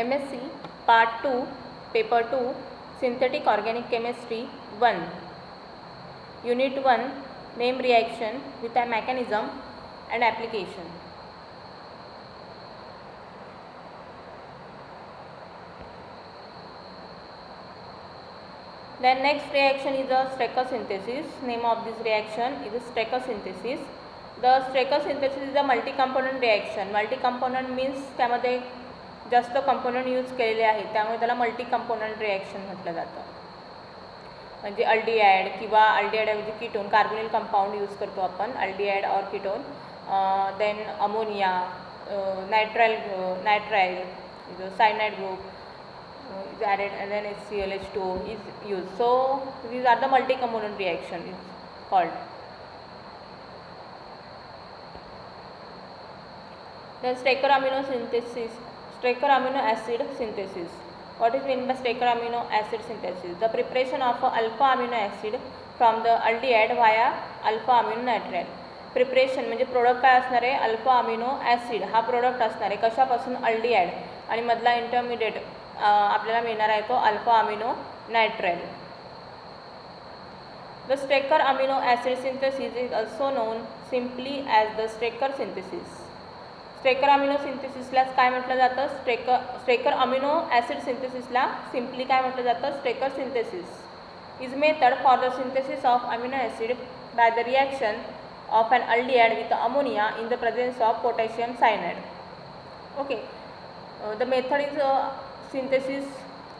MSc Part 2 Paper 2 Synthetic Organic Chemistry 1 Unit 1 Name reaction with a mechanism and application. Then next reaction is the Strecker synthesis. Name of this reaction is Strecker synthesis. The Strecker synthesis is a multi-component reaction. Multi-component means त्यामध्ये जास्त component use केलेले आहेत, त्यामुळे त्याला multi component reaction म्हटलं जातं. म्हणजे aldehyde किंवा अल्डिहाइडऐवजी कीटोन कार्बोनिल कंपाऊंड यूज करतो आपण, अल्डिहाइड और ketone. Then ammonia, nitrile cyanide group is added and then HClH2 is used. So these are the multi component reaction is called. Then Strecker amino synthesis, Strecker amino acid synthesis. What is meant by Strecker amino acid synthesis? The preparation of alpha amino acid from the aldehyde via alpha amino nitrile. Preparation म्हणजे product काय असणार आहे, alpha amino acid हा product असणार आहे. कशापासून, aldehyde, आणि मधला इंटरमिडिएट आपल्याला मिळणार आहे तो alpha amino nitrile. The Strecker amino acid synthesis is also known simply as the Strecker synthesis. Strecker amino सिंथेसिसला काय म्हटलं जातं, स्ट्रेकर अमिनो ॲसिड सिंथेसिसला सिम्पली काय म्हटलं जातं, Strecker synthesis is method for the synthesis of amino acid by the reaction of an aldehyde with ammonia in the presence of potassium cyanide. Okay, the method is synthesis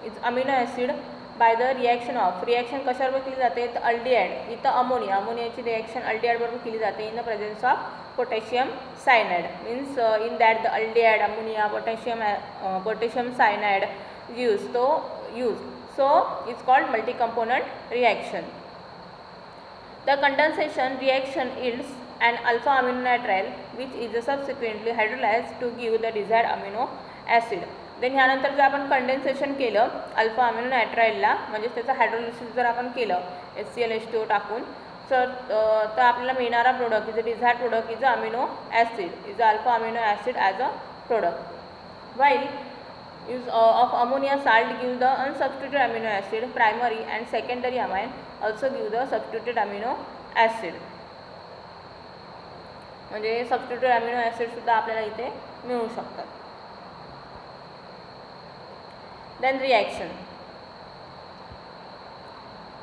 is amino acid by the reaction of, reaction कशावर केली जाते, तर aldehyde with ammonia, अमोनियाची reaction aldehyde बरोबर केली जाते in the presence of potassium cyanide. Means in that the aldehyde, ammonia, potassium cyanide used, so it's called multi-component reaction. The condensation reaction yields an alpha amino nitrile which is subsequently hydrolyzed to give the desired amino acid. Then ह्यानंतर जर आपण condensation केलं alpha amino नायट्राइलला, म्हणजे त्याचं hydrolysis जर आपण केलं HClH2 टाकून, तर आपल्याला मिळणारा product is a desired product is a amino acid, is alpha amino acid as a product. While use of ammonia salt gives the unsubstituted amino acid, primary and secondary amine also give the substituted amino acid. म्हणजे substituted amino acid सुद्धा आपल्याला इथे मिळू शकतात. Then reaction.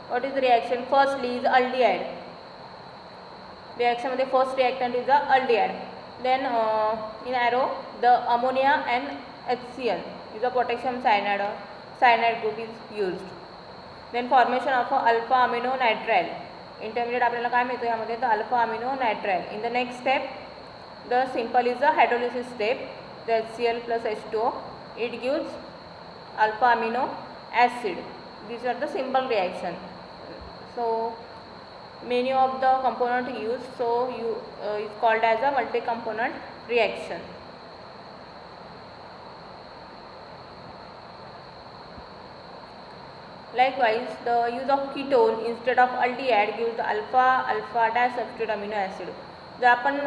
What is reaction, firstly is aldehyde. रिॲक्शनमध्ये first reactant is a aldehyde. Then in arrow the ammonia and HCl is a potassium cyanide group is used. Then formation of alpha amino nitrile. Intermediate आपल्याला काय मिळतं यामध्ये, तर alpha amino nitrile. In the next step the simple is a hydrolysis step, the HCl plus H2O, it gives alpha amino acid. These are the simple reaction. So many of the component used, so is called as a multi component reaction. Likewise, the use of ketone instead of aldehyde gives the alpha disubstituted amino acid. जर आपण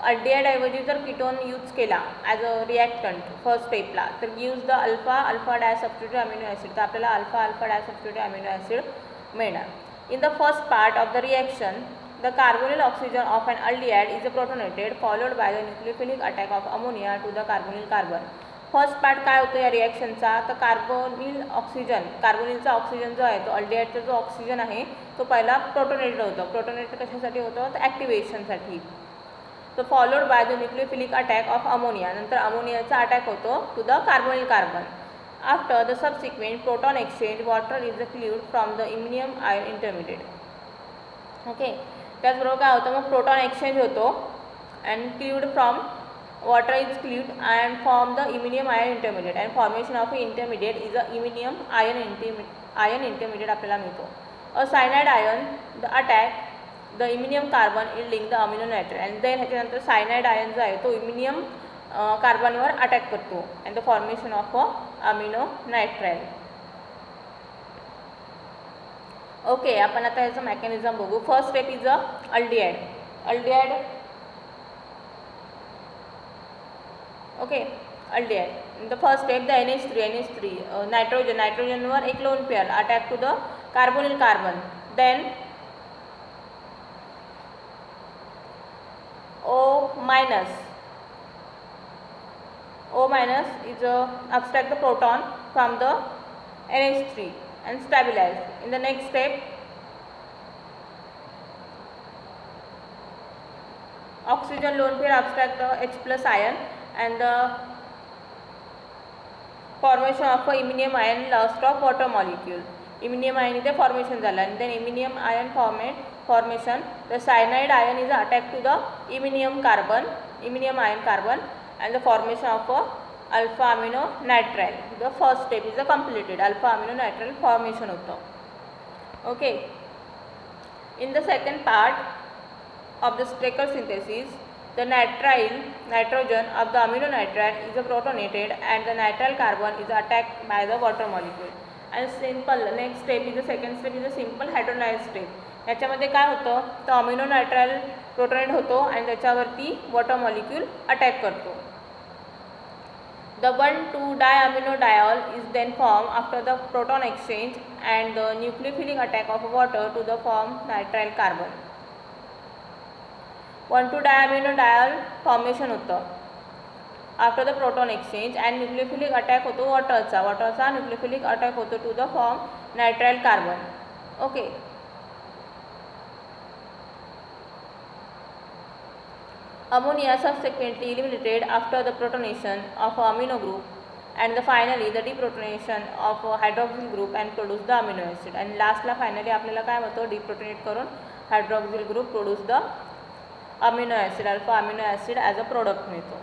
aldehyde ऐवजी जर ketone use केला as a reactant first स्टेपला, तर gives the alpha disubstituted amino acid. तर आपल्याला alpha disubstituted amino acid मिळणार. In the first part of the reaction the carbonyl oxygen of an aldehyde is protonated followed by the nucleophilic attack of ammonia to the carbonyl carbon. First part काय होतं या रिॲक्शनचा, तर कार्बोनिलचा oxygen जो आहे तो अल्डिहाइडचा जो oxygen आहे तो पहिला प्रोटोनेटेड होतं. प्रोटोनेटेड कशासाठी होतं, तर ॲक्टिवेशनसाठी. तो followed by the nucleophilic attack of ammonia, नंतर अमोनियाचा अटॅक होतो to the carbonyl carbon. After the subsequent proton exchange water is cleaved from the iminium ion intermediate. Okay, त्याचबरोबर काय होतं, मग प्रोटॉन एक्सचेंज होतो and cleaved from water is cleaved and form the iminium ion intermediate, and formation of intermediate is a iminium ion intermediate आपल्याला मिळतो. A cyanide ion the attack the iminium carbon yielding the amino nitrile, and then ह्याच्यानंतर cyanide ion जो आहे तो iminium कार्बनवर attack करतो and the formation of amino nitrile. Okay, आपण आता ह्याचं mechanism बघू. First step is a aldehyde. Okay, aldehyde. In the first step, the NH3 nitrogenवर एक lone pair attack to the carbonyl carbon. Then O minus is abstract the proton from the NH3 and stabilize. In the next step, oxygen lone pair abstract the H plus ion and the formation of a iminium ion lost of water molecule. Iminium ion is formation झाला and then iminium ion formation, the cyanide ion is attacked to the iminium ion carbon and the formation of a alpha amino nitrile. The first step is completed, alpha amino nitrile formation होता. Okay. In the second part of the Strecker synthesis, the nitrogen of the amino nitrile is protonated and the nitrile carbon is attacked by the water molecule. And next step is the second step is a simple hydrolyze step. याच्यामध्ये काय होतं, तो amino nitrile protonate होतो आणि त्याच्यावरती water molecule attack करतो. The 1,2-diaminodiol is then formed after the proton exchange and the nucleophilic attack of water to the form nitrile carbon. 1,2-diaminodiol formation होतं after the proton exchange and nucleophilic attack होतो वॉटरचा nucleophilic attack होतो to the form nitrile carbon. Okay. Ammonia subsequently eliminated after the protonation of amino group and finally the deprotonation of hydroxyl group and produce the amino acid. And last La finally आपल्याला काय होतं, deprotonate करून hydroxyl group produce the amino acid, alpha amino acid as a product मिळतो.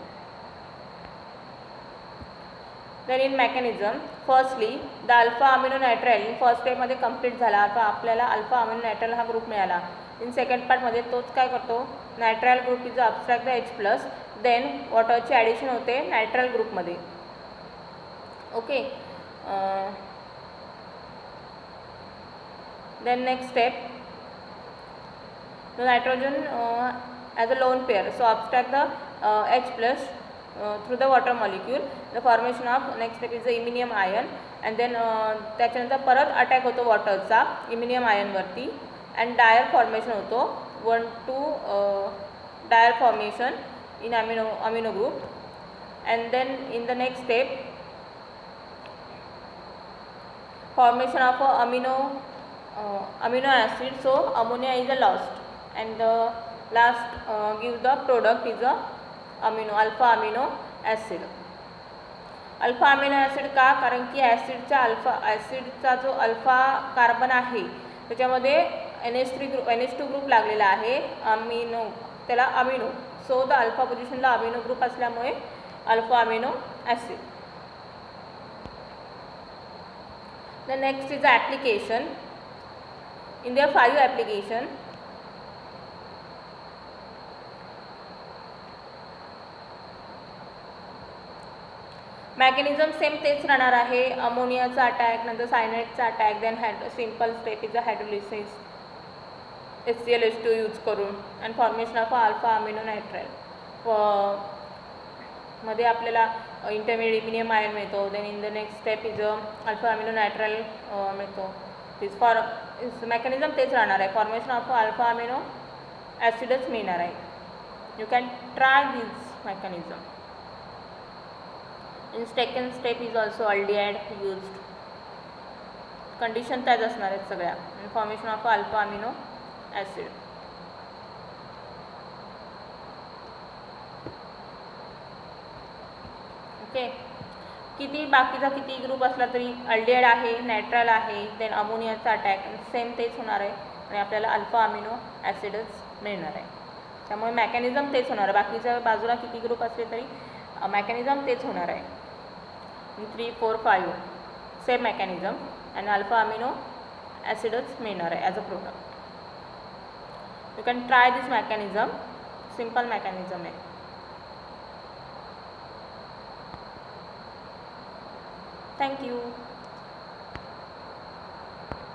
Then in mechanism, firstly the alpha amino nitrile first step मध्ये complete झाला, आपल्याला alpha amino nitrile हा group मिळाला. इन सेकंड पार्ट मध्ये तोच काय करतो, nitrile group is abstract the H plus, then वॉटरची ॲडिशन होते नायट्राइल ग्रुपमध्ये. Okay. Then next step, the nitrogen as a lone pair so abstract the H plus through the water molecule, the formation of next step is the iminium ion and then त्याच्यानंतर परत attack होतो वॉटरचा इमिनियम आयनवरती and diol formation होतो 1,2 diol formation in amino group. And then in the next step, formation of amino acid, so ammonia is lost and the last gives the product is a alpha amino acid. Alpha amino acid का, कारण की ॲसिडचा जो alpha carbon आहे त्याच्यामध्ये NH2 group लागलेला आहे, त्याला amino, so the alpha पोझिशनला अमिनो ग्रुप असल्यामुळे alpha amino acid. The next is the application. In there 5 application. Mechanism same तेच राहणार आहे, अमोनियाचा अटॅक, नंतर सायनाइडचा attack, then simple step is the hydrolysis HClH2 use करून and formation of alpha amino nitrile. मध्ये आपल्याला इंटरमिडिएट इमिनियम आयन मिळतो. Then in the next step is alpha amino nitrile मिळतो. मेकॅनिझम तेच राहणार आहे, फॉर्मेशन ऑफ अल्फा अमिनो ॲसिडच मिळणार आहे. You can try this mechanism. In second step is also aldehyde used. Condition त्याच असणार आहेत सगळ्या. Formation of alpha amino acid. Okay. बाकीचा किती ग्रुप असला तरी अल्डिहाइड आहे, नायट्राइल आहे, देन अमोनियाचा अटॅक सेम तेच होणार आहे आणि आपल्याला अल्फा अमिनो ॲसिडच मिळणार आहे. त्यामुळे मेकॅनिझम तेच होणार आहे, बाकीच्या बाजूला किती ग्रुप असले तरी मेकॅनिझम तेच होणार आहे. 3, 4, 5 सेम मेकॅनिझम आणि अल्फा अमिनो ॲसिडच मिळणार आहे as a product. You can try this mechanism, simple mechanism आहे. Thank you.